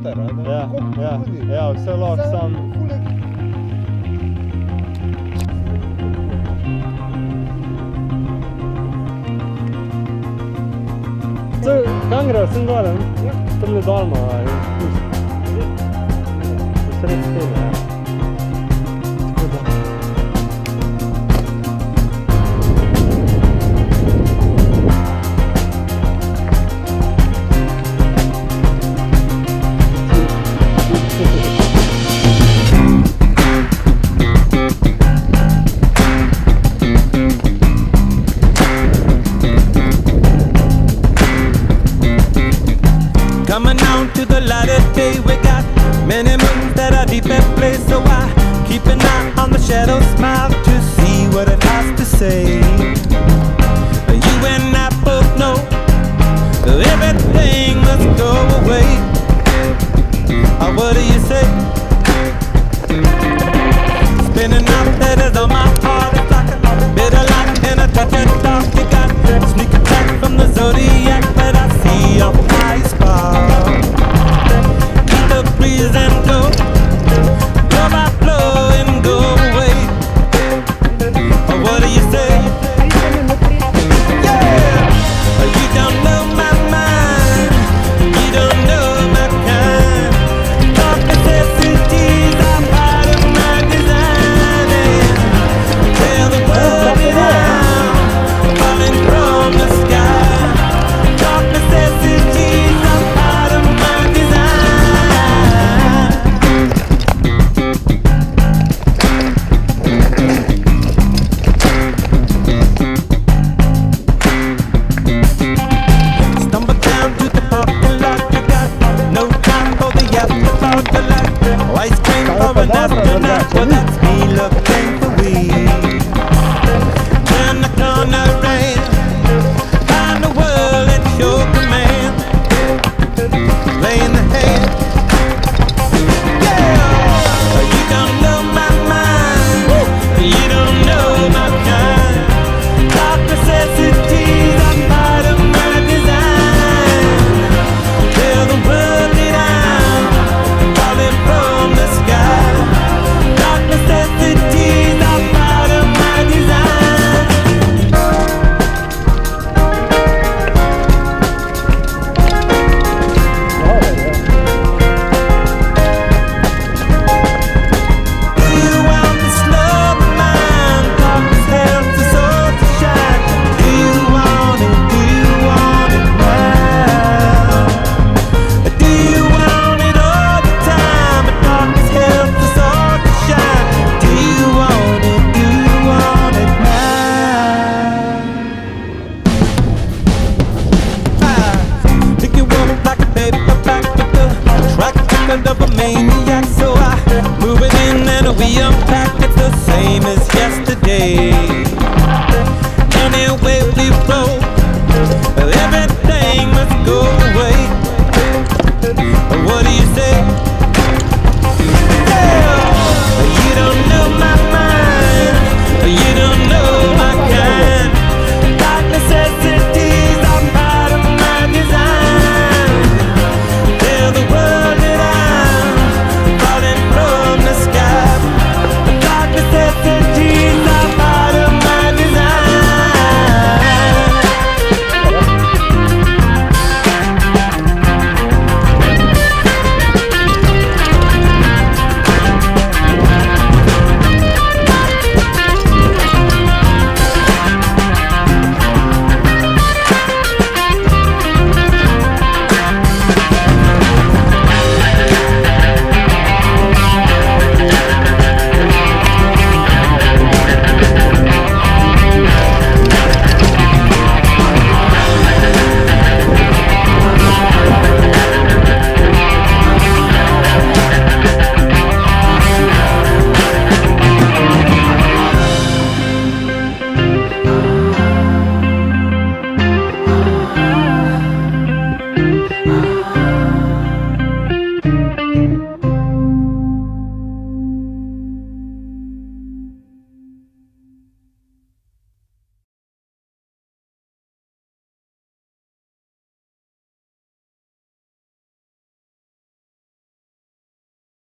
water. Ja, vse lahko sam. Kam gre, sem dole, tam ne dolma, sred stene, ja. Coming down to the light of day, we got many moons that are deep at play. So I keep an eye on the shadow smile to see what it has to say. You and I both know everything must go away. What do you say? Spinning out letters on my heart, it's like a bitter light and a touch of dark. You got sneak attack from the zodiac, but I see a high spark. Keep the breeze and go by flow and go away. What do you say? Yeah, you don't know my mind, you don't know my kind. Dark necessities are part of my design. Tell the world that I'm falling from the sky. Dark necessities are part of my design. Stumble down to the parking lot, you got no time for the afterthought. You like ice cream for an astronaut, well that's me looking for weed. Turn the corner and find the world at your command. Playing the hand. Yeah, you don't know my mind, you don't know my kind. Dark necessities are part of my design. Tell the world that I'm falling from the sky. Dark necessities are part of my design. Do you want this love of mine? Darkness helps the soul to shine. Do you want it? Do you want it now? Do you want it all the time? But darkness helps the soul to shine. Do you want it? Do you want it now? Pick you up like a paperback with the track record of a maniac. So I move it in and we unpack. It's the same as yesterday. Anyway we roll, everything must go away. What do you say?